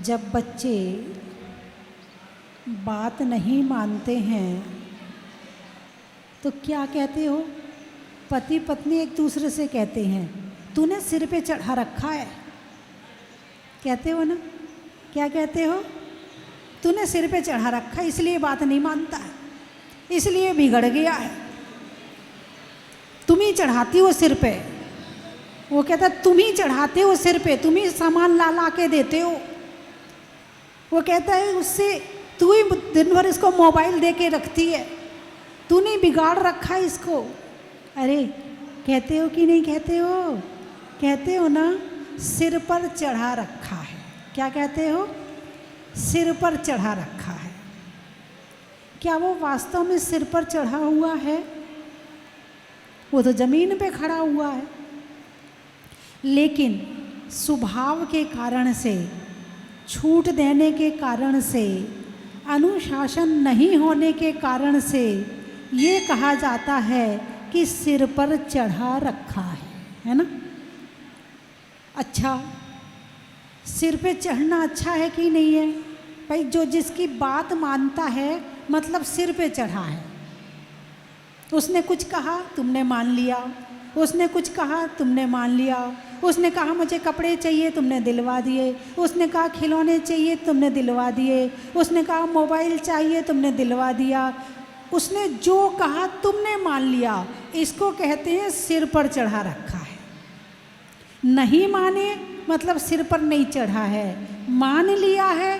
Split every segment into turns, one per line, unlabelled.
जब बच्चे बात नहीं मानते हैं तो क्या कहते हो? पति पत्नी एक दूसरे से कहते हैं तूने सिर पे चढ़ा रखा है, कहते हो ना? क्या कहते हो? तूने सिर पे चढ़ा रखा है इसलिए बात नहीं मानता है, इसलिए बिगड़ गया है, तुम ही चढ़ाती हो सिर पे। वो कहता तुम ही चढ़ाते हो सिर पे, तुम ही सामान ला ला के देते हो। वो कहता है उससे तू ही दिन भर इसको मोबाइल दे के रखती है, तूने बिगाड़ रखा है इसको। अरे कहते हो कि नहीं कहते हो? कहते हो ना, सिर पर चढ़ा रखा है। क्या कहते हो? सिर पर चढ़ा रखा है। क्या वो वास्तव में सिर पर चढ़ा हुआ है? वो तो जमीन पे खड़ा हुआ है, लेकिन स्वभाव के कारण से, छूट देने के कारण से, अनुशासन नहीं होने के कारण से ये कहा जाता है कि सिर पर चढ़ा रखा है ना? अच्छा, सिर पे चढ़ना अच्छा है कि नहीं है? भाई जो जिसकी बात मानता है मतलब सिर पे चढ़ा है। उसने कुछ कहा तुमने मान लिया, उसने कुछ कहा तुमने मान लिया, उसने कहा मुझे कपड़े चाहिए तुमने दिलवा दिए, उसने कहा खिलौने चाहिए तुमने दिलवा दिए, उसने कहा मोबाइल चाहिए तुमने दिलवा दिया, उसने जो कहा तुमने मान लिया। इसको कहते हैं सिर पर चढ़ा रखा है। नहीं माने मतलब सिर पर नहीं चढ़ा है, मान लिया है,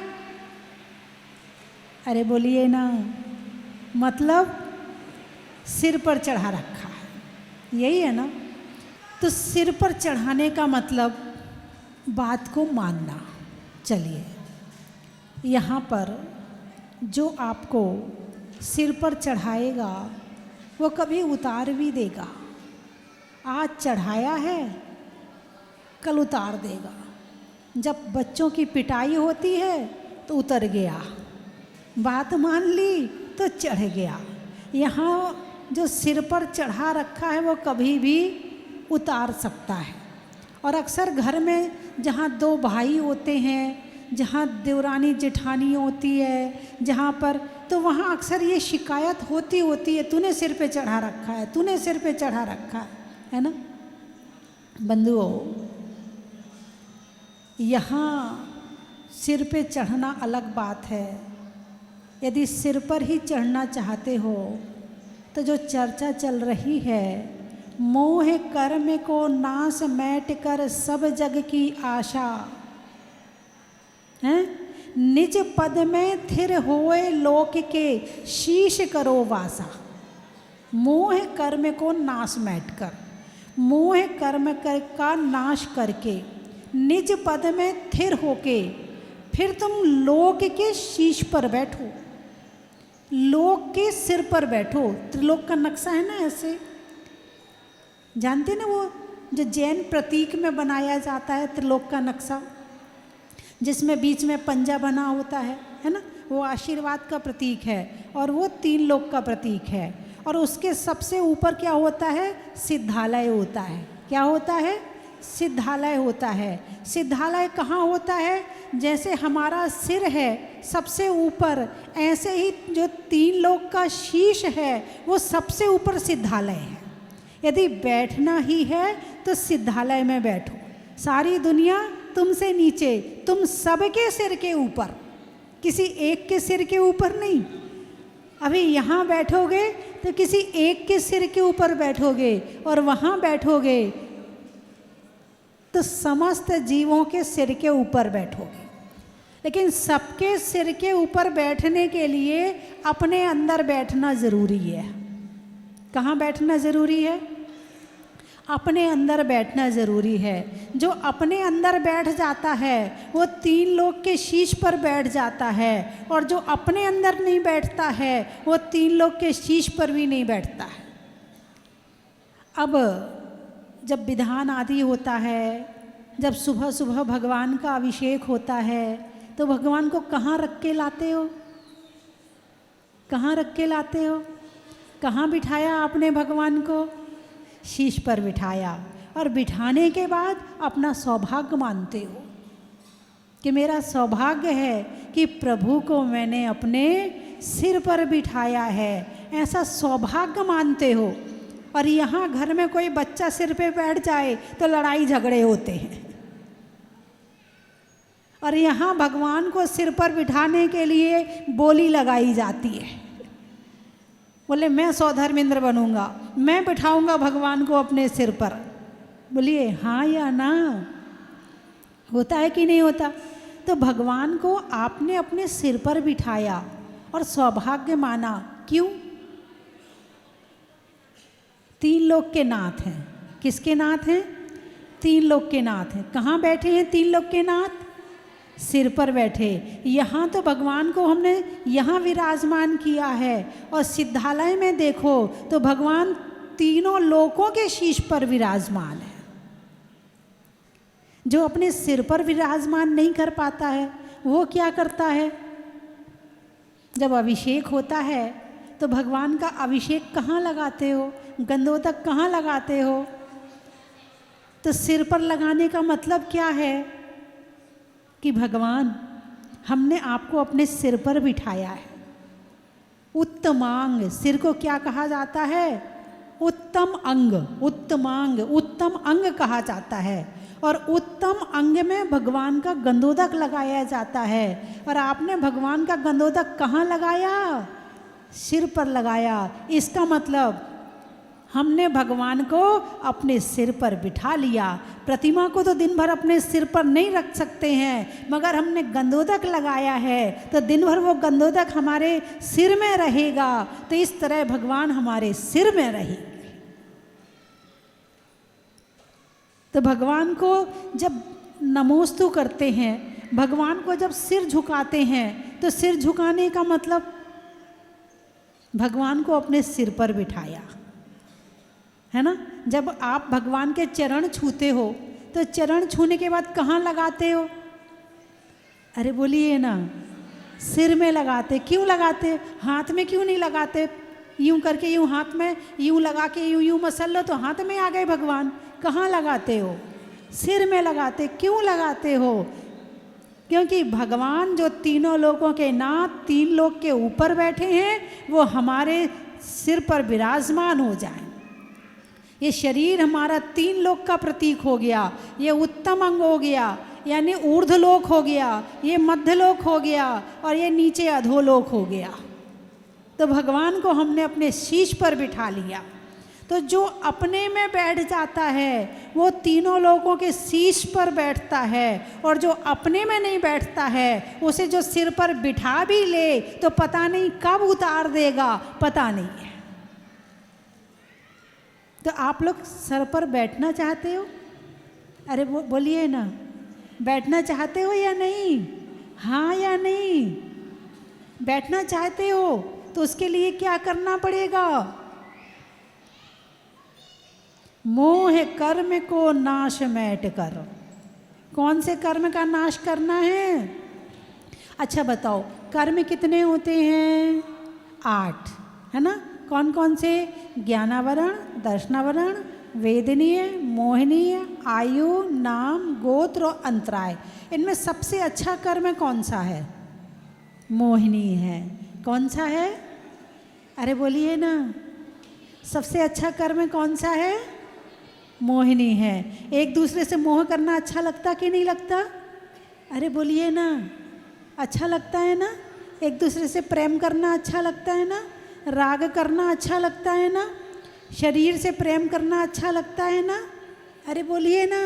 अरे बोलिए ना, मतलब सिर पर चढ़ा रखा है, यही है ना? तो सिर पर चढ़ाने का मतलब बात को मानना। चलिए, यहाँ पर जो आपको सिर पर चढ़ाएगा वो कभी उतार भी देगा। आज चढ़ाया है कल उतार देगा। जब बच्चों की पिटाई होती है तो उतर गया, बात मान ली तो चढ़ गया। यहाँ जो सिर पर चढ़ा रखा है वो कभी भी उतार सकता है। और अक्सर घर में जहाँ दो भाई होते हैं, जहाँ देवरानी जेठानी होती है, जहाँ पर, तो वहाँ अक्सर ये शिकायत होती है तूने सिर पे चढ़ा रखा है, तूने सिर पे चढ़ा रखा है ना? बंधुओं, यहाँ सिर पे चढ़ना अलग बात है। यदि सिर पर ही चढ़ना चाहते हो तो जो चर्चा चल रही है, मोह कर्म को नाश मैट कर सब जग की आशा है, निज पद में थिर होए लोक के शीश करो वासा। मोह कर्म को नाश मैट कर, मोह कर्म का नाश करके निज पद में थिर होके फिर तुम लोक के शीश पर बैठो, लोक के सिर पर बैठो। त्रिलोक का नक्शा है ना, ऐसे जानते ना, वो जो जैन प्रतीक में बनाया जाता है त्रिलोक का नक्शा, जिसमें बीच में पंजा बना होता है ना? वो आशीर्वाद का प्रतीक है और वो 3 लोक का प्रतीक है। और उसके सबसे ऊपर क्या होता है? सिद्धालय होता है। क्या होता है? सिद्धालय होता है। सिद्धालय कहाँ होता है? जैसे हमारा सिर है सबसे ऊपर, ऐसे ही जो 3 लोक का शीश है वो सबसे ऊपर सिद्धालय है। यदि बैठना ही है तो सिद्धालय में बैठो। सारी दुनिया तुमसे नीचे, तुम सबके सिर के ऊपर, किसी एक के सिर के ऊपर नहीं। अभी यहाँ बैठोगे तो किसी एक के सिर के ऊपर बैठोगे और वहाँ बैठोगे तो समस्त जीवों के सिर के ऊपर बैठोगे। लेकिन सबके सिर के ऊपर बैठने के लिए अपने अंदर बैठना ज़रूरी है। कहाँ बैठना ज़रूरी है? अपने अंदर बैठना ज़रूरी है। जो अपने अंदर बैठ जाता है वो 3 लोक के शीश पर बैठ जाता है, और जो अपने अंदर नहीं बैठता है वो 3 लोक के शीश पर भी नहीं बैठता है। अब जब विधान आदि होता है, जब सुबह सुबह भगवान का अभिषेक होता है, तो भगवान को कहाँ रख के लाते हो? कहाँ रख के लाते हो? कहाँ बिठाया आपने भगवान को? शीश पर बिठाया, और बिठाने के बाद अपना सौभाग्य मानते हो। कि मेरा सौभाग्य है कि प्रभु को मैंने अपने सिर पर बिठाया है, ऐसा सौभाग्य मानते हो। और यहाँ घर में कोई बच्चा सिर पे बैठ जाए तो लड़ाई झगड़े होते हैं, और यहाँ भगवान को सिर पर बिठाने के लिए बोली लगाई जाती है। बोले मैं सौधर्मेंद्र बनूंगा, मैं बिठाऊंगा भगवान को अपने सिर पर। बोलिए हाँ या ना, होता है कि नहीं होता? तो भगवान को आपने अपने सिर पर बिठाया और सौभाग्य माना, क्यों? तीन लोक के नाथ हैं। किसके नाथ हैं? तीन लोक के नाथ हैं। कहाँ बैठे हैं तीन लोक के नाथ? सिर पर बैठे। यहाँ तो भगवान को हमने यहाँ विराजमान किया है, और सिद्धालय में देखो तो भगवान तीनों लोकों के शीश पर विराजमान है। जो अपने सिर पर विराजमान नहीं कर पाता है वो क्या करता है? जब अभिषेक होता है तो भगवान का अभिषेक कहाँ लगाते हो? गंधोदक कहाँ लगाते हो? तो सिर पर लगाने का मतलब क्या है कि भगवान हमने आपको अपने सिर पर बिठाया है। उत्तमांग, सिर को क्या कहा जाता है? उत्तम अंग, उत्तमांग, उत्तम अंग कहा जाता है। और उत्तम अंग में भगवान का गंधोदक लगाया जाता है। और आपने भगवान का गंधोदक कहाँ लगाया? सिर पर लगाया। इसका मतलब हमने भगवान को अपने सिर पर बिठा लिया। प्रतिमा को तो दिन भर अपने सिर पर नहीं रख सकते हैं, मगर हमने गंधोदक लगाया है तो दिन भर वो गंधोदक हमारे सिर में रहेगा। तो इस तरह भगवान हमारे सिर में रहेंगे। तो भगवान को जब नमोस्तु करते हैं, भगवान को जब सिर झुकाते हैं, तो सिर झुकाने का मतलब भगवान को अपने सिर पर बिठाया है ना। जब आप भगवान के चरण छूते हो तो चरण छूने के बाद कहाँ लगाते हो? अरे बोलिए ना, सिर में लगाते। क्यों लगाते? हाथ में क्यों नहीं लगाते? यूं करके यूं हाथ में यूं लगा के यूं यूं मसल लो तो हाथ में आ गए भगवान। कहाँ लगाते हो? सिर में लगाते। क्यों लगाते हो? क्योंकि भगवान जो तीनों लोकों के नाथ, तीन लोक के ऊपर बैठे हैं, वो हमारे सिर पर विराजमान हो जाएं। ये शरीर हमारा तीन लोक का प्रतीक हो गया। ये उत्तम अंग हो गया, यानी ऊर्ध्वलोक हो गया, ये मध्यलोक हो गया, और ये नीचे अधोलोक हो गया। तो भगवान को हमने अपने शीश पर बिठा लिया। तो जो अपने में बैठ जाता है वो तीनों लोगों के शीश पर बैठता है, और जो अपने में नहीं बैठता है उसे जो सिर पर बिठा भी ले तो पता नहीं कब उतार देगा, पता नहीं है। तो आप लोग सर पर बैठना चाहते हो? अरे बोलिए ना, बैठना चाहते हो या नहीं? हाँ या नहीं? बैठना चाहते हो तो उसके लिए क्या करना पड़ेगा? मोह कर्म को नाश मैट कर। कौन से कर्म का नाश करना है? अच्छा बताओ, कर्म कितने होते हैं? 8, है ना। कौन कौन से? ज्ञानावरण, दर्शनावरण, वेदनीय, मोहनीय, आयु, नाम, गोत्र और अंतराय। इनमें सबसे अच्छा कर्म कौन सा है? मोहिनी है। कौन सा है? अरे बोलिए ना, सबसे अच्छा कर्म कौन सा है? मोहिनी है। एक दूसरे से मोह करना अच्छा लगता कि नहीं लगता? अरे बोलिए ना, अच्छा लगता है ना। एक दूसरे से प्रेम करना अच्छा लगता है ना। राग करना अच्छा लगता है ना। शरीर से प्रेम करना अच्छा लगता है ना। अरे बोलिए ना।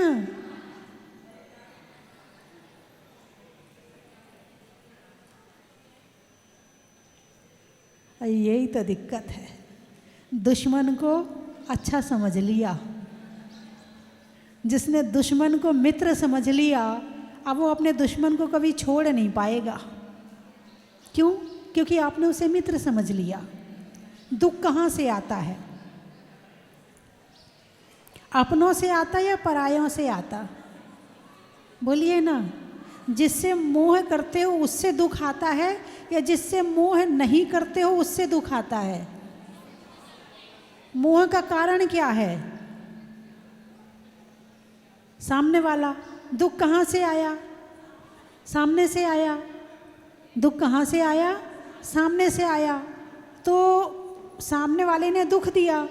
यही तो दिक्कत है, दुश्मन को अच्छा समझ लिया। जिसने दुश्मन को मित्र समझ लिया, अब वो अपने दुश्मन को कभी छोड़ नहीं पाएगा। क्यों? क्योंकि आपने उसे मित्र समझ लिया। दुख कहाँ से आता है? अपनों से आता या परायों से आता? बोलिए ना। जिससे मोह करते हो उससे दुख आता है, या जिससे मोह नहीं करते हो उससे दुख आता है? मोह का कारण क्या है? सामने वाला। दुख कहाँ से आया? सामने से आया। दुख कहाँ से आया? सामने से आया। तो सामने वाले ने दुख दिया,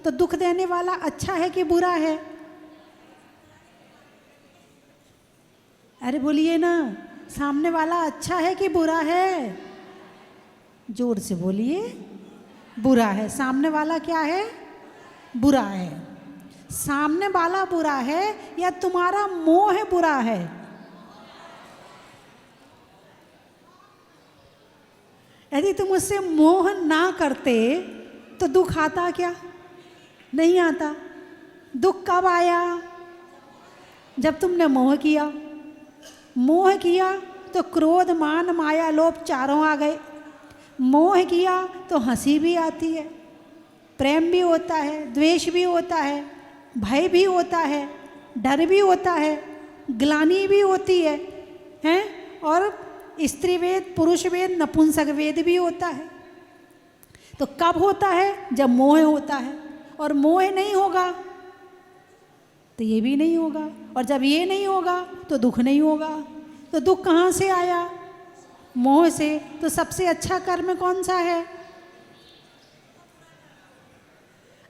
तो दुख देने वाला अच्छा है कि बुरा है? अरे बोलिए ना, सामने वाला अच्छा है कि बुरा है? जोर से बोलिए। बुरा है। सामने वाला क्या है? बुरा है। सामने वाला बुरा है या तुम्हारा मोह बुरा है? यदि तुम उससे मोह ना करते तो दुख आता क्या? नहीं आता। दुख कब आया? जब तुमने मोह किया। मोह किया तो क्रोध, मान, माया, लोभ चारों आ गए। मोह किया तो हंसी भी आती है, प्रेम भी होता है, द्वेष भी होता है, भय भी होता है, डर भी होता है, ग्लानि भी होती है, हैं? और स्त्री वेद, पुरुष वेद, नपुंसक वेद भी होता है। तो कब होता है? जब मोह होता है। और मोह नहीं होगा तो ये भी नहीं होगा, और जब ये नहीं होगा तो दुख नहीं होगा। तो दुख कहाँ से आया? मोह से। तो सबसे अच्छा कर्म कौन सा है?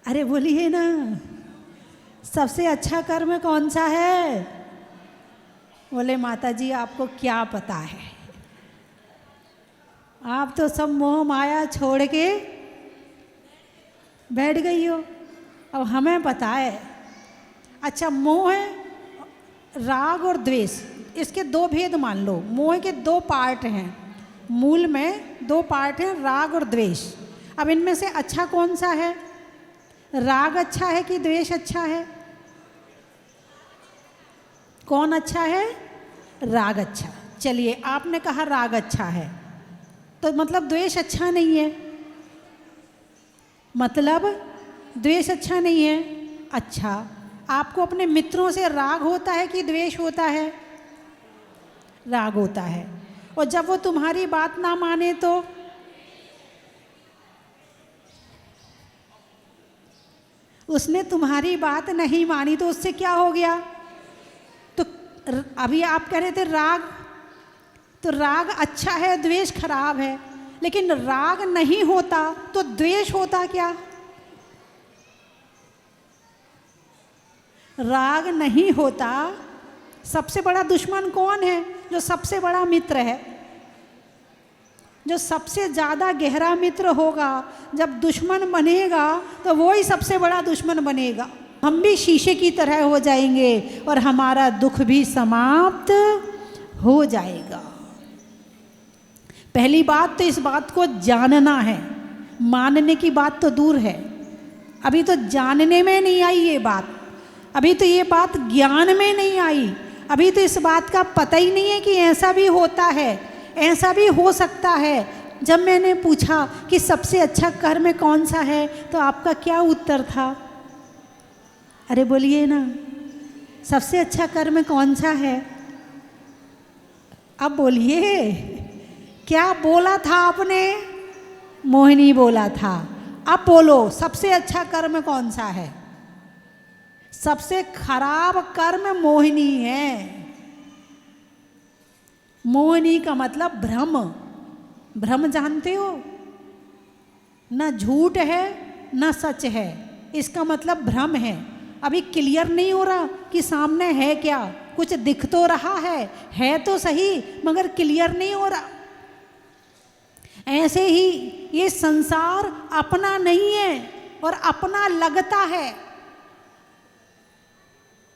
अरे बोलिए ना, सबसे अच्छा कर्म कौन सा है? बोले माता जी आपको क्या पता है, आप तो सब मोह माया छोड़ के बैठ गई हो, अब हमें पता है। अच्छा, मोह, राग और द्वेष, इसके दो भेद मान लो। मोह के दो पार्ट हैं, मूल में दो पार्ट हैं, राग और द्वेष। अब इनमें से अच्छा कौन सा है? राग अच्छा है कि द्वेष अच्छा है? कौन अच्छा है? राग अच्छा। चलिए, आपने कहा राग अच्छा है, तो मतलब द्वेष अच्छा नहीं है? मतलब द्वेष अच्छा नहीं है। अच्छा, आपको अपने मित्रों से राग होता है कि द्वेष होता है? राग होता है। और जब वो तुम्हारी बात ना माने तो? उसने तुम्हारी बात नहीं मानी तो उससे क्या हो गया? तो अभी आप कह रहे थे राग, तो राग अच्छा है, द्वेष खराब है। लेकिन राग नहीं होता तो द्वेष होता क्या? राग नहीं होता। सबसे बड़ा दुश्मन कौन है? जो सबसे बड़ा मित्र है, जो सबसे ज़्यादा गहरा मित्र होगा। जब दुश्मन बनेगा तो वो ही सबसे बड़ा दुश्मन बनेगा। हम भी शीशे की तरह हो जाएंगे और हमारा दुख भी समाप्त हो जाएगा। पहली बात तो इस बात को जानना है, मानने की बात तो दूर है। अभी तो जानने में नहीं आई ये बात, अभी तो ये बात ज्ञान में नहीं आई, अभी तो इस बात का पता ही नहीं है कि ऐसा भी होता है, ऐसा भी हो सकता है। जब मैंने पूछा कि सबसे अच्छा कर्म कौन सा है, तो आपका क्या उत्तर था? अरे बोलिए ना, सबसे अच्छा कर्म कौन सा है? अब बोलिए, क्या बोला था आपने? मोहिनी बोला था। अब बोलो, सबसे अच्छा कर्म कौन सा है? सबसे खराब कर्म मोहिनी है। मोहिनी का मतलब भ्रम। भ्रम जानते हो ना? झूठ है ना सच है, इसका मतलब भ्रम है। अभी क्लियर नहीं हो रहा कि सामने है क्या। कुछ दिख तो रहा है तो सही, मगर क्लियर नहीं हो रहा। ऐसे ही ये संसार अपना नहीं है और अपना लगता है।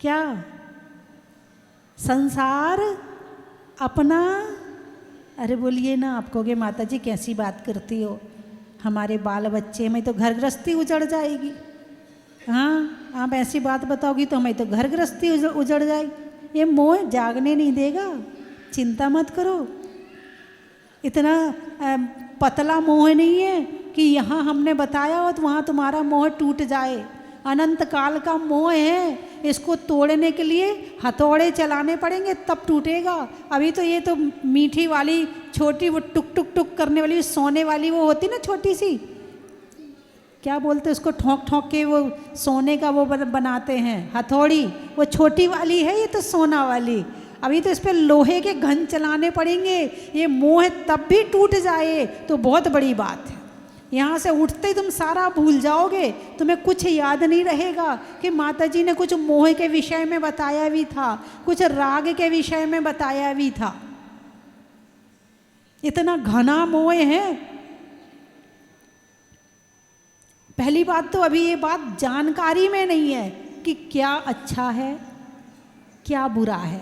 क्या संसार अपना? अरे बोलिए ना, आप कहोगे माता जी कैसी बात करती हो, हमारे बाल बच्चे में तो घर गृहस्थी उजड़ जाएगी। हाँ, आप ऐसी बात बताओगी तो हमें तो घर गृहस्थी उजड़ जाएगी। ये मोह जागने नहीं देगा, चिंता मत करो। इतना पतला मोह नहीं है कि यहाँ हमने बताया हो तो वहाँ तुम्हारा मोह टूट जाए। अनंत काल का मोह है, इसको तोड़ने के लिए हथौड़े चलाने पड़ेंगे तब टूटेगा। अभी तो ये तो मीठी वाली छोटी, वो टुक टुक टुक करने वाली, सोने वाली वो होती ना छोटी सी, क्या बोलते हैं उसको, ठोंक ठोंक के वो सोने का वो बनाते हैं हथौड़ी, वो छोटी वाली है, ये तो सोना वाली। अभी तो इस पे लोहे के घन चलाने पड़ेंगे, ये मोह तब भी टूट जाए तो बहुत बड़ी बात है। यहाँ से उठते ही तुम सारा भूल जाओगे, तुम्हें कुछ याद नहीं रहेगा कि माता जी ने कुछ मोह के विषय में बताया भी था, कुछ राग के विषय में बताया भी था। इतना घना मोह है। पहली बात तो अभी ये बात जानकारी में नहीं है कि क्या अच्छा है क्या बुरा है।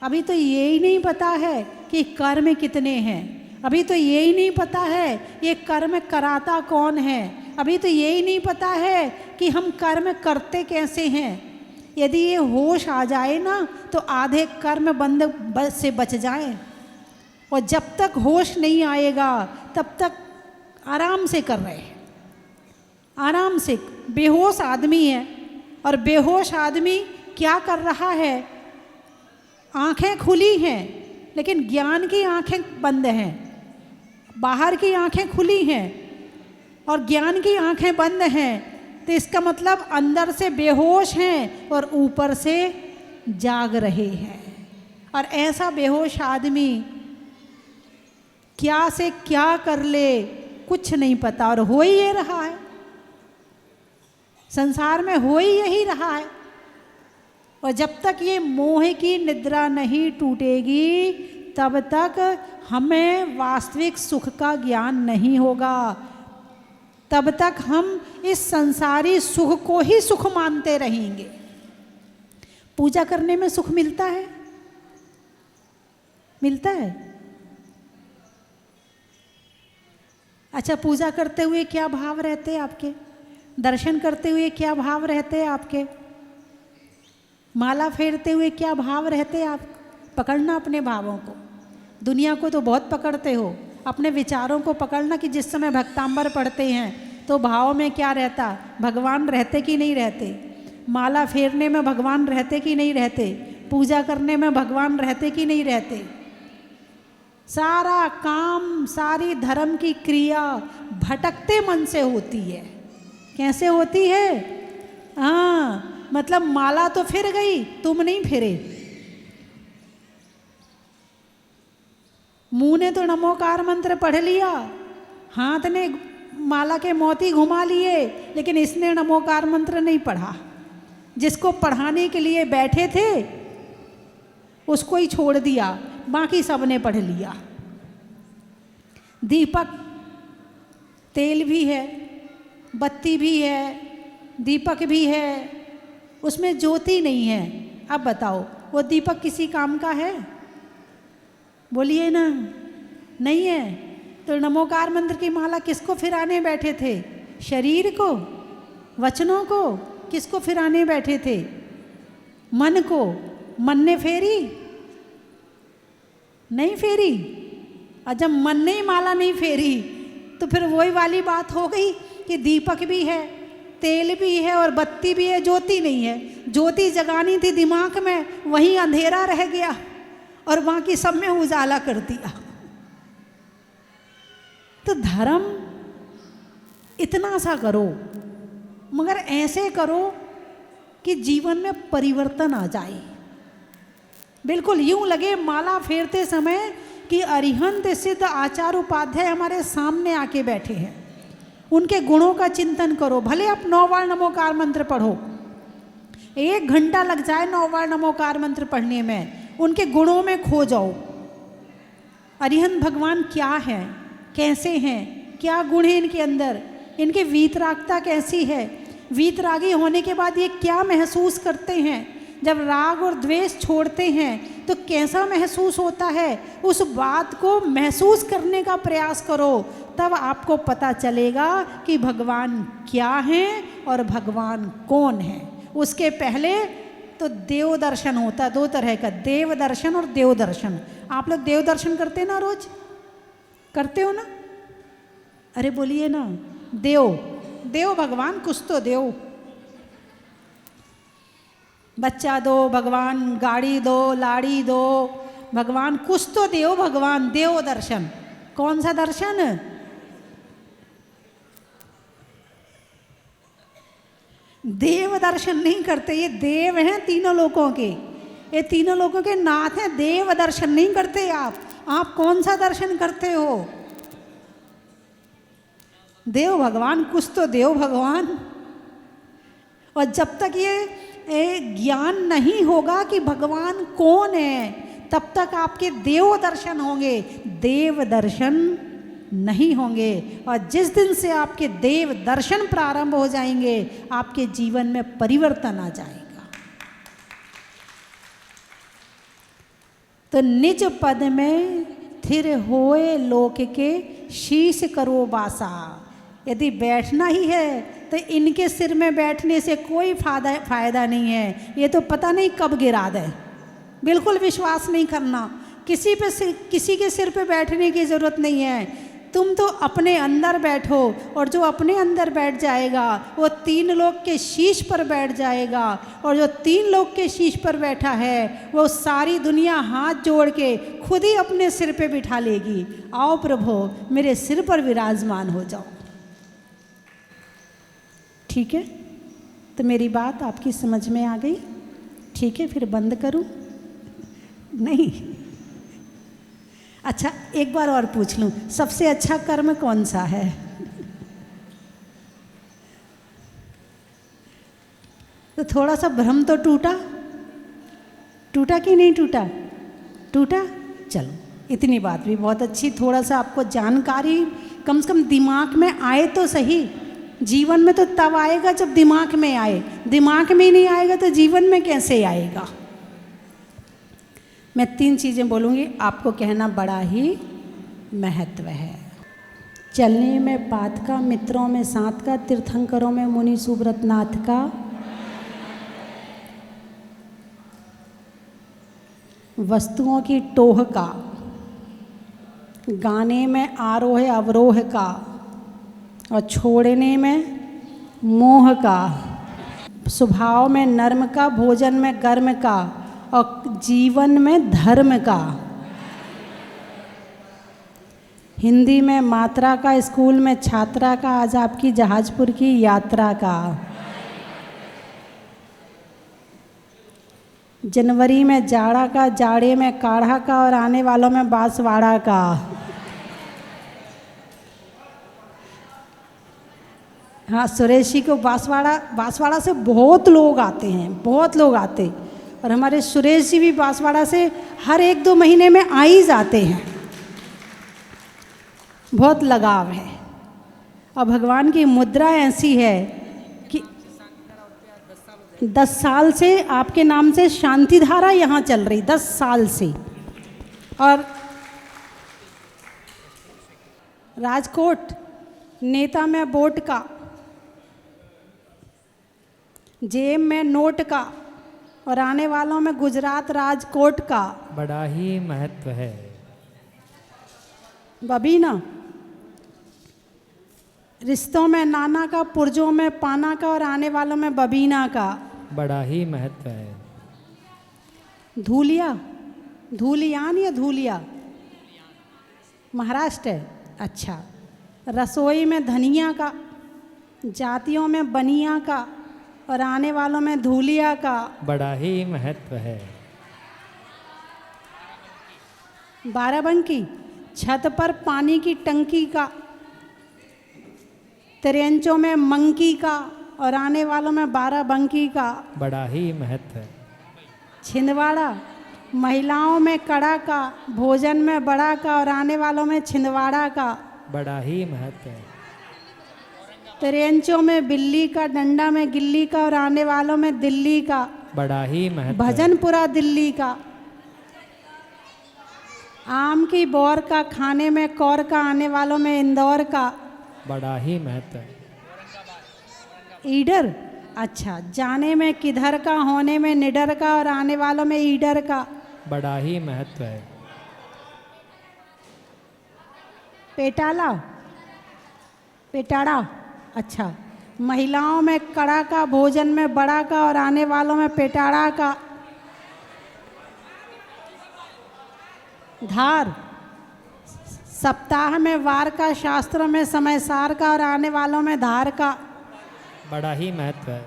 अभी तो ये ही नहीं पता है कि कर्म कितने हैं, अभी तो ये ही नहीं पता है ये कर्म कराता कौन है, अभी तो ये ही नहीं पता है कि हम कर्म करते कैसे हैं। यदि ये होश आ जाए ना तो आधे कर्म बंद से बच जाए, और जब तक होश नहीं आएगा तब तक आराम से कर रहे हैं, आराम से। बेहोश आदमी है, और बेहोश आदमी क्या कर रहा है, आंखें खुली हैं लेकिन ज्ञान की आंखें बंद हैं, बाहर की आंखें खुली हैं और ज्ञान की आंखें बंद हैं। तो इसका मतलब अंदर से बेहोश हैं और ऊपर से जाग रहे हैं। और ऐसा बेहोश आदमी क्या से क्या कर ले कुछ नहीं पता, और हो ही ये रहा है, संसार में हो ही यही रहा है। और जब तक ये मोह की निद्रा नहीं टूटेगी तब तक हमें वास्तविक सुख का ज्ञान नहीं होगा, तब तक हम इस संसारी सुख को ही सुख मानते रहेंगे। पूजा करने में सुख मिलता है, मिलता है। अच्छा, पूजा करते हुए क्या भाव रहते हैं आपके, दर्शन करते हुए क्या भाव रहते हैं आपके, माला फेरते हुए क्या भाव रहते हैं आप। पकड़ना अपने भावों को, दुनिया को तो बहुत पकड़ते हो, अपने विचारों को पकड़ना कि जिस समय भक्तांबर पढ़ते हैं तो भाव में क्या रहता, भगवान रहते कि नहीं रहते, माला फेरने में भगवान रहते कि नहीं रहते, पूजा करने में भगवान रहते कि नहीं रहते। सारा काम, सारी धर्म की क्रिया भटकते मन से होती है। कैसे होती है? हाँ, मतलब माला तो फिर गई, तुम नहीं फिरे। मुंह ने तो नमोकार मंत्र पढ़ लिया, हाथ ने माला के मोती घुमा लिए, लेकिन इसने नमोकार मंत्र नहीं पढ़ा। जिसको पढ़ाने के लिए बैठे थे उसको ही छोड़ दिया, बाकी सबने पढ़ लिया। दीपक, तेल भी है, बत्ती भी है, दीपक भी है, उसमें ज्योति नहीं है। अब बताओ वो दीपक किसी काम का है? बोलिए ना, नहीं है। तो नमोकार मंत्र की माला किसको फिराने बैठे थे? शरीर को, वचनों को? किसको फिराने बैठे थे? मन को। मन ने फेरी? नहीं फेरी। और जब मन ने ही माला नहीं फेरी तो फिर वही वाली बात हो गई कि दीपक भी है, तेल भी है और बत्ती भी है, ज्योति नहीं है। ज्योति जगानी थी दिमाग में, वहीं अंधेरा रह गया और बाकी सब में उजाला कर दिया। तो धर्म इतना सा करो, मगर ऐसे करो कि जीवन में परिवर्तन आ जाए। बिल्कुल यूं लगे माला फेरते समय कि अरिहंत सिद्ध आचार्य उपाध्याय हमारे सामने आके बैठे हैं। उनके गुणों का चिंतन करो। भले आप 9 बार नमोकार मंत्र पढ़ो, 1 घंटा लग जाए 9 बार नमोकार मंत्र पढ़ने में, उनके गुणों में खो जाओ। अरिहंत भगवान क्या है, कैसे हैं, क्या गुण है इनके अंदर, इनकी वीतरागता कैसी है, वीतरागी होने के बाद ये क्या महसूस करते हैं, जब राग और द्वेष छोड़ते हैं तो कैसा महसूस होता है, उस बात को महसूस करने का प्रयास करो। तब आपको पता चलेगा कि भगवान क्या हैं और भगवान कौन है। उसके पहले तो देव दर्शन होता है, 2 तरह का, देव दर्शन और देव दर्शन। आप लोग देव दर्शन करते ना, रोज करते हो ना? अरे बोलिए ना, देव देव भगवान कुछ तो देव, बच्चा दो भगवान, गाड़ी दो, लाड़ी दो, भगवान कुछ तो देव भगवान। देव दर्शन, कौन सा दर्शन? देव दर्शन नहीं करते, ये देव हैं तीनों लोकों के, ये तीनों लोगों के नाथ हैं। देव दर्शन नहीं करते आप कौन सा दर्शन करते हो? देव भगवान, कुछ तो देव भगवान। और जब तक ये ज्ञान नहीं होगा कि भगवान कौन है, तब तक आपके देव दर्शन होंगे, देव दर्शन नहीं होंगे। और जिस दिन से आपके देव दर्शन प्रारंभ हो जाएंगे, आपके जीवन में परिवर्तन आ जाएगा। तो निज पद में स्थिर होए लोक के शीश करो वासा। यदि बैठना ही है तो इनके सिर में बैठने से कोई फायदा नहीं है। ये तो पता नहीं कब गिरा दे। बिल्कुल विश्वास नहीं करना, किसी के सिर पे बैठने की ज़रूरत नहीं है। तुम तो अपने अंदर बैठो, और जो अपने अंदर बैठ जाएगा वो 3 लोक के शीश पर बैठ जाएगा। और जो 3 लोक के शीश पर बैठा है वो सारी दुनिया हाथ जोड़ के खुद ही अपने सिर पे बिठा लेगी। आओ प्रभु, मेरे सिर पर विराजमान हो जाओ। ठीक है, तो मेरी बात आपकी समझ में आ गई? ठीक है, फिर बंद करूं? नहीं, अच्छा एक बार और पूछ लूं, सबसे अच्छा कर्म कौन सा है? तो थोड़ा सा भ्रम तो टूटा कि नहीं टूटा? टूटा। चलो, इतनी बात भी बहुत अच्छी। थोड़ा सा आपको जानकारी कम से कम दिमाग में आए तो सही। जीवन में तो तब आएगा जब दिमाग में आए। दिमाग में ही नहीं आएगा तो जीवन में कैसे आएगा? मैं 3 चीज़ें बोलूँगी, आपको कहना बड़ा ही महत्व है। चलने में पात का, मित्रों में साथ का, तीर्थंकरों में मुनि सुब्रत नाथ का, वस्तुओं की टोह का, गाने में आरोह अवरोह का, और छोड़ने में मोह का, स्वभाव में नर्म का, भोजन में गर्म का, और जीवन में धर्म का। हिंदी में मात्रा का, स्कूल में छात्रा का, आज आपकी जहाजपुर की यात्रा का। जनवरी में जाड़ा का, जाड़े में काढ़ा का, और आने वालों में बांसवाड़ा का। हाँ, सुरेश जी को बांसवाड़ा से बहुत लोग आते हैं, बहुत लोग आते। और हमारे सुरेश जी भी बांसवाड़ा से हर 1-2 महीने में आ ही जाते हैं। बहुत लगाव है। और भगवान की मुद्रा ऐसी है कि 10 साल से आपके नाम से शांति धारा यहाँ चल रही, 10 साल से। और राजकोट नेता में वोट का, जेब में नोट का, और आने वालों में गुजरात राजकोट का।
बड़ा ही महत्व है।
बबीना, रिश्तों में नाना का, पुर्जों में पाना का, और आने वालों में बबीना का।
बड़ा ही महत्व है।
धूलिया, धूलियान या धूलिया, महाराष्ट्र है। अच्छा, रसोई में धनिया का, जातियों में बनिया का, और आने वालों में धूलिया का।
बड़ा ही महत्व है।
बाराबंकी, छत पर पानी की टंकी का, त्रियंचों में मंकी का, और आने वालों में बाराबंकी का।
बड़ा ही महत्व है।
छिंदवाड़ा, महिलाओं में कड़ा का, भोजन में बड़ा का, और आने वालों में छिंदवाड़ा का।
बड़ा ही महत्व है।
त्रियंचों में बिल्ली का, डंडा में गिल्ली का, और आने वालों में दिल्ली का।
बड़ा ही महत्व है।
भजनपुरा दिल्ली का। आम की बौर का, खाने में कौर का, आने वालों में इंदौर का।
बड़ा ही महत्व है।
ईडर, अच्छा, जाने में किधर का, होने में निडर का, और आने वालों में ईडर का।
बड़ा ही महत्व है।
पेटाला, पेटाड़ा, अच्छा, महिलाओं में कड़ा का, भोजन में बड़ा का, और आने वालों में पेटाड़ा का। धार, सप्ताह में वार का, शास्त्रों में समय सार का, और आने वालों में धार का।
बड़ा ही महत्व है।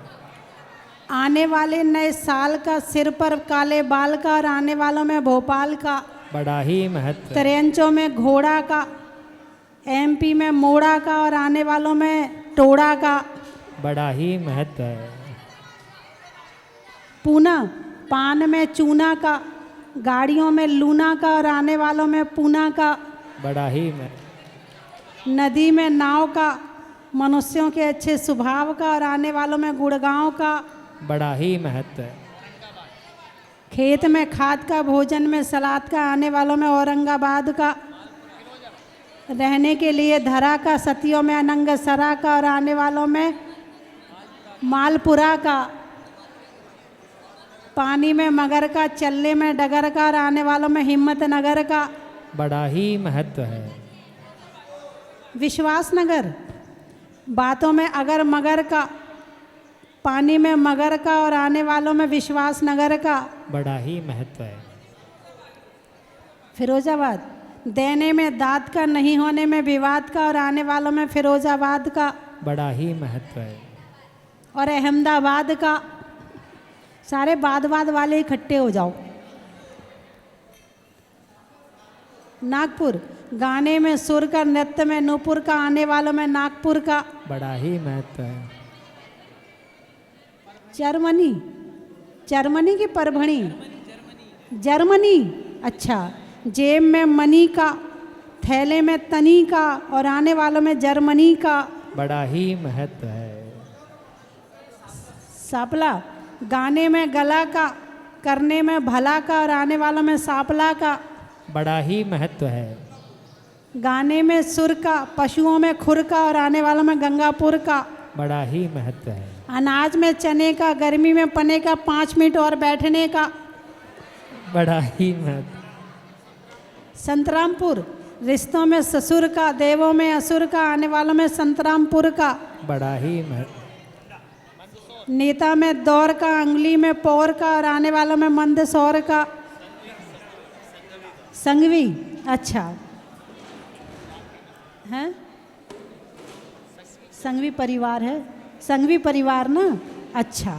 आने वाले नए साल का, सिर पर काले बाल का, और आने वालों में भोपाल का,
बड़ा ही महत्व है।
त्रेंचों में घोड़ा का, एमपी में मोड़ा का, और आने वालों में टोड़ा का।
बड़ा ही महत्व है।
पूना, पान में चूना का, गाड़ियों में लूना का, और आने वालों में पूना का।
बड़ा ही महत्व।
नदी में नाव का, मनुष्यों के अच्छे स्वभाव का, और आने वालों में गुड़गांव का।
बड़ा ही महत्व है।
खेत में खाद का, भोजन में सलाद का, आने वालों में औरंगाबाद का। रहने के लिए धरा का, सतियों में अनंगसरा का, और आने वालों में मालपुरा का। पानी में मगर का, चल्ले में डगर का, और आने वालों में हिम्मतनगर का।
बड़ा ही महत्व है।
विश्वासनगर, बातों में अगर मगर का, पानी में मगर का, और आने वालों में विश्वासनगर का।
बड़ा ही महत्व है।
फिरोजाबाद, देने में दाद का, नहीं होने में विवाद का, और आने वालों में फिरोजाबाद का।
बड़ा ही महत्व है।
और अहमदाबाद का। सारे बाद वाले इकट्ठे हो जाओ। नागपुर, गाने में सुर का, नृत्य में नूपुर का, आने वालों में नागपुर का।
बड़ा ही महत्व है।
जर्मनी, जर्मनी की परभणी, जर्मनी, अच्छा। जेब में मनी का, थैले में तनी का, और आने वालों में जर्मनी का।
बड़ा ही महत्व है।
सापला, गाने में गला का, करने में भला का, और आने वालों में सापला का।
बड़ा ही महत्व है।
गाने में सुर का, पशुओं में खुर का, और आने वालों में गंगापुर का।
बड़ा ही महत्व है।
अनाज में चने का, गर्मी में पने का, 5 मिनट और बैठने का।
बड़ा ही महत्व।
संतरामपुर, रिश्तों में ससुर का, देवों में असुर का, आने वालों में संतरामपुर का।
बड़ा ही महत्व।
नेता में दौर का, अंगुली में पौर का, और आने वालों में मंदसौर का। संघवी, अच्छा है, संघवी परिवार है, संघवी परिवार ना, अच्छा।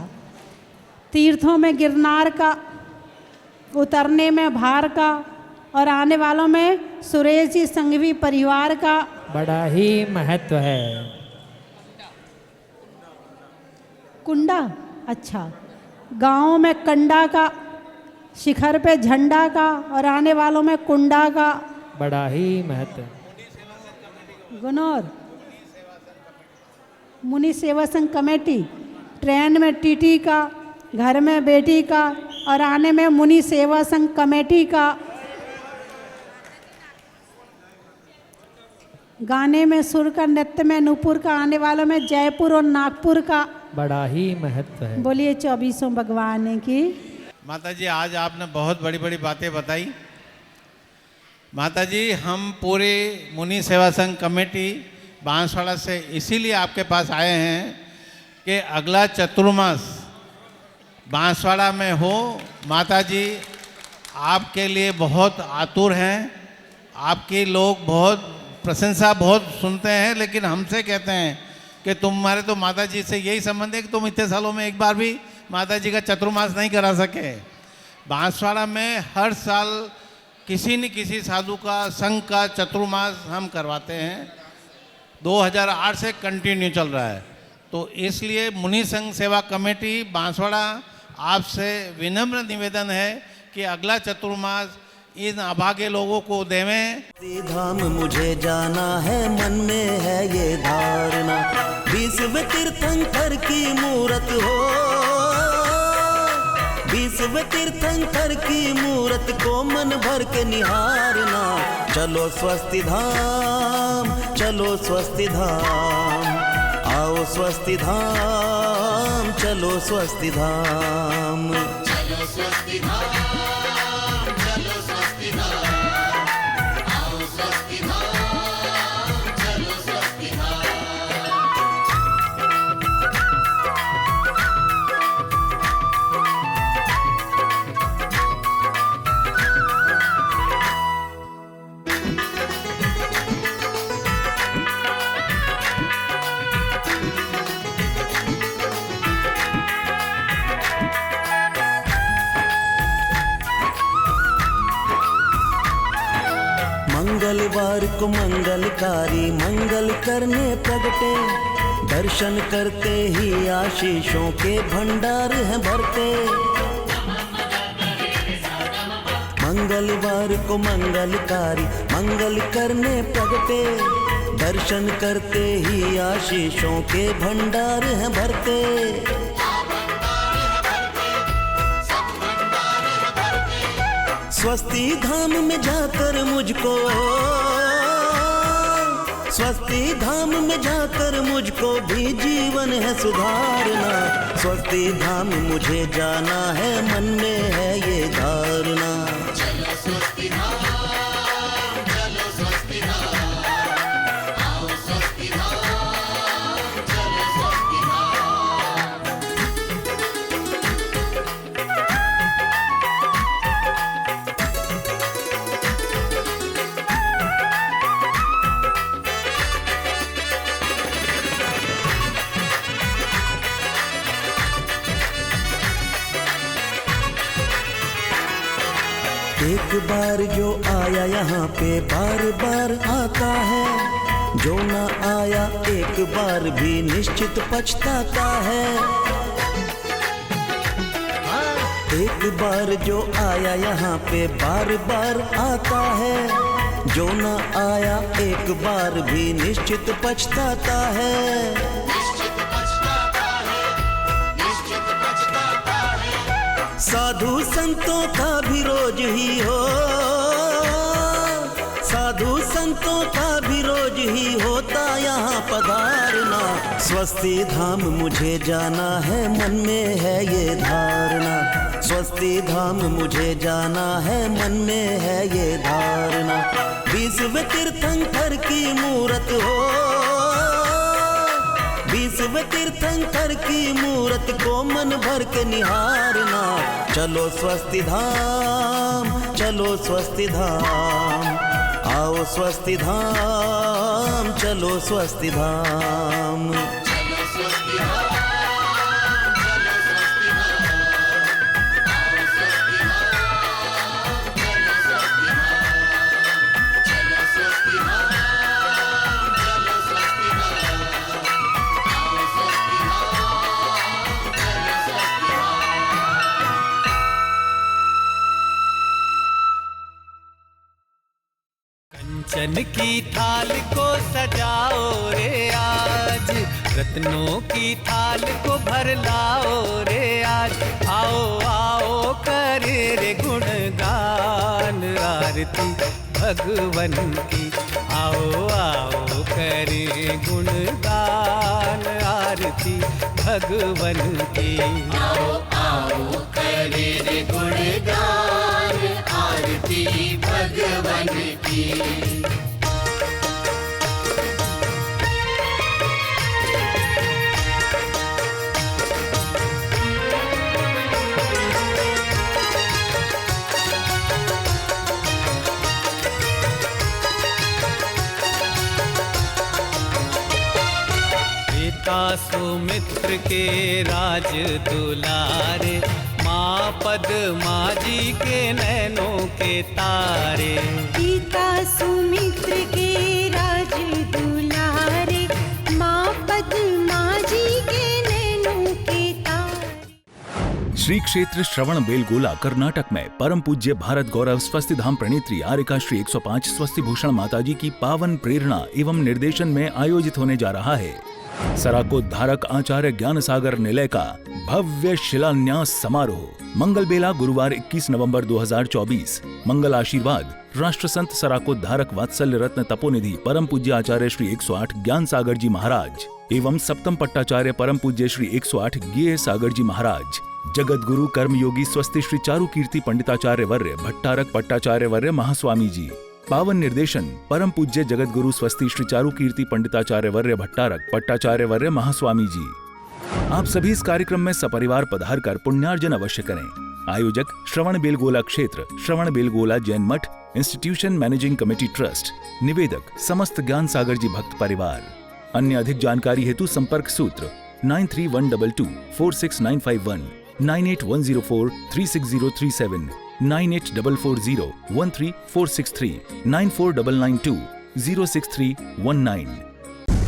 तीर्थों में गिरनार का, उतरने में भार का, और आने वालों में सुरेश जी संघवी परिवार का।
बड़ा ही महत्व है।
कुंडा, अच्छा। गाँव में कंडा का, शिखर पे झंडा का, और आने वालों में कुंडा का।
बड़ा ही महत्व।
गुनौर, मुनि सेवा संघ कमेटी, ट्रेन में टीटी का, घर में बेटी का, और आने में मुनि सेवा संघ कमेटी का। गाने में सुर का, नृत्य में नूपुर का, आने वालों में जयपुर और नागपुर का।
बड़ा ही महत्व है।
बोलिए 24 भगवान की।
माता जी, आज आपने बहुत बड़ी बड़ी बातें बताई। माता जी, हम पूरे मुनि सेवा संघ कमेटी बांसवाड़ा से इसीलिए आपके पास आए हैं कि अगला चतुर्मास बांसवाड़ा में हो। माता जी, आपके लिए बहुत आतुर हैं। आपके लोग बहुत प्रशंसा बहुत सुनते हैं, लेकिन हमसे कहते हैं कि तुम्हारे तो माता जी से यही संबंध है कि तुम इतने सालों में एक बार भी माता जी का चतुर्मास नहीं करा सके। बांसवाड़ा में हर साल किसी न किसी साधु का, संघ का चतुर्मास हम करवाते हैं। 2008 से कंटिन्यू चल रहा है। तो इसलिए मुनि संघ सेवा कमेटी बांसवाड़ा आपसे विनम्र निवेदन है कि अगला चतुर्मास इन अभागे लोगों को देवें।
धाम मुझे जाना है, मन में है ये धारणा, 20वें तीर्थंकर की मूरत हो, 20वें तीर्थंकर की मूरत को मन भर के निहारना। चलो स्वस्ति धाम, चलो स्वस्ति धाम, आओ स्वस्ति धाम, चलो स्वस्ति धाम, चलो स्वस्ति धाम, चलो स्वस्ति धाम, आओ स्वस्ति धाम, चलो स्वस्ति धाम। मंगलवार को मंगलकारी मंगल करने प्रगटे, दर्शन करते ही आशीषों के भंडार हैं भरते। मंगलवार को मंगलकारी मंगल करने प्रगटे, दर्शन करते ही आशीषों के भंडार हैं भरते। स्वस्ति धाम में जाकर मुझको, स्वस्ति धाम में जाकर मुझको भी जीवन है सुधारना। स्वस्ति धाम मुझे जाना है, मन में है ये धारणा।
चलो स्वस्ति धाम, चलो स्वस्ति धाम, आओ स्वस्ति धाम, चलो स्वस्ति धाम।
एक बार जो आया यहाँ पे बार बार आता है, जो ना आया एक बार भी निश्चित पछताता है। एक बार जो आया यहाँ पे बार बार आता है, जो ना आया एक बार भी निश्चित पछताता है।
निश्चित पछताता है, निश्चित पछताता है।
साधु संतों का भी रोज ही हो, साधु संतों का भी रोज ही होता यहाँ पधारना। स्वस्ति धाम मुझे जाना है, मन में है ये धारणा। स्वस्ति धाम मुझे जाना है, मन में है ये धारणा। 20वें तीर्थंकर की मूरत हो, 20वें तीर्थंकर की मूरत को मन भर के निहारना। चलो स्वस्ति धाम, चलो स्वस्ति धाम, आओ स्वस्ति धाम, चलो स्वस्ति धाम।
चलो स्वस्ति धाम, चलो स्वस्ति धाम, आओ स्वस्ति धाम, चलो स्वस्ति धाम। चलो स्वस्ति धाम, चलो स्वस्ति धाम, आओ स्वस्ति धाम, चलो स्वस्ति धाम।
कंचन की थाल को सजाओ रे आज, रत्नों की थाल को भर लाओ रे आज। आओ आओ करे रे गुणगान आरती भगवन की। आओ आओ करे गुणगान आरती भगवन की।
आओ आओ करे रे गुणगान आरती भगवन की।
पिता सुमित्र के राज दुलारे, माँ पद्मा जी के नैनों के तारे।
पिता सुमित्र के राज दुलारे, माँ पद्मा जी के नैनों के तारे।
श्री क्षेत्र श्रवण बेलगोला कर्नाटक में परम पूज्य भारत गौरव स्वस्ति धाम प्रणेत्री आर्यका श्री 105 स्वस्ति भूषण माताजी की पावन प्रेरणा एवं निर्देशन में आयोजित होने जा रहा है सराकोद्धारक आचार्य ज्ञान सागर निलय का भव्य शिलान्यास समारोह। मंगल बेला गुरुवार 21 नवंबर 2024। मंगल आशीर्वाद राष्ट्र संत सराकोद्धारक वात्सल्य रत्न तपोनिधि परम पूज्य आचार्य श्री 108 ज्ञान सागर जी महाराज एवं सप्तम पट्टाचार्य परम पूज्य श्री 108 ज्ञेय सागर जी महाराज। जगत गुरु कर्मयोगी स्वस्ति श्री चारु कीर्ति पंडिताचार्य वर्य भट्टारक पट्टाचार्य वर्य महास्वामी जी। पावन निर्देशन परम पूज्य जगत गुरु स्वस्ति श्री चारु कीर्ति पंडिताचार्य वर्य भट्टारक पट्टाचार्य वर्य महास्वामी जी। आप सभी इस कार्यक्रम में सपरिवार पधार कर पुण्यार्जन अवश्य करें। आयोजक श्रवण बेलगोला क्षेत्र श्रवण बेलगोला जैन मठ इंस्टीट्यूशन मैनेजिंग कमेटी ट्रस्ट। निवेदक समस्त ज्ञान सागर जी भक्त परिवार। अन्य अधिक जानकारी हेतु संपर्क सूत्र 9312246951 9810436037 9844013463 9499206319।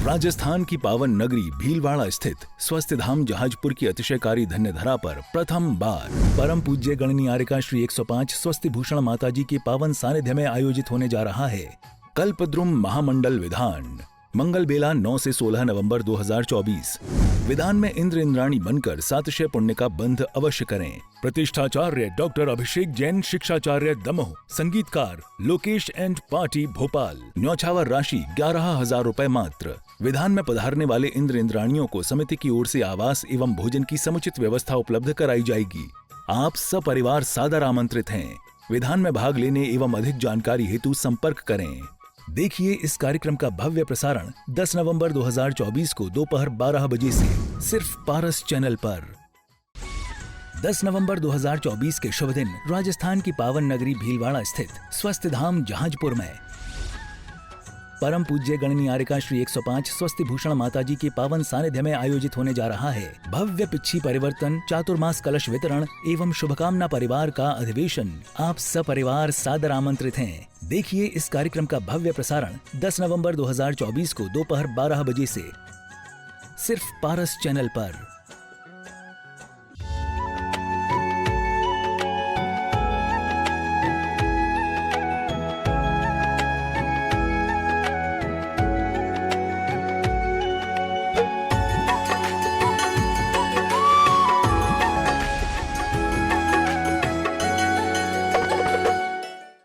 राजस्थान की पावन नगरी भीलवाड़ा स्थित स्वस्थ धाम जहाजपुर की अतिशयकारी धन्यधरा पर प्रथम बार परम पूज्य गणनी आर्यका श्री 105 स्वस्ति भूषण माताजी के पावन सानिध्य में आयोजित होने जा रहा है कल्पद्रुम महामंडल विधान। मंगल बेला 9 से 16 नवंबर 2024। विधान में इंद्र इंद्राणी बनकर सातशय पुण्य का बंध अवश्य करें। प्रतिष्ठाचार्य डॉक्टर अभिषेक जैन, शिक्षाचार्य दमोह, संगीतकार लोकेश एंड पार्टी भोपाल। न्यौछावर राशि 11,000 रुपए मात्र। विधान में पधारने वाले इंद्र इंद्राणियों को समिति की ओर से आवास एवं भोजन की समुचित व्यवस्था उपलब्ध कराई जाएगी। आप सपरिवार सादर आमंत्रित हैं। विधान में भाग लेने एवं अधिक जानकारी हेतु संपर्क करें। देखिए इस कार्यक्रम का भव्य प्रसारण 10 नवंबर 2024 को दोपहर 12 बजे से सिर्फ पारस चैनल पर। 10 नवंबर 2024 के शुभ दिन राजस्थान की पावन नगरी भीलवाड़ा स्थित स्वस्थ धाम जहाजपुर में परम पूज्य गणनी आर्यका श्री 105 स्वस्ति भूषण माताजी के पावन सानिध्य में आयोजित होने जा रहा है भव्य पिच्छी परिवर्तन, चातुर्मास कलश वितरण एवं शुभकामना परिवार का अधिवेशन। आप सपरिवार सादर आमंत्रित हैं। देखिए इस कार्यक्रम का भव्य प्रसारण 10 नवंबर 2024 को दोपहर 12 बजे से सिर्फ पारस चैनल पर।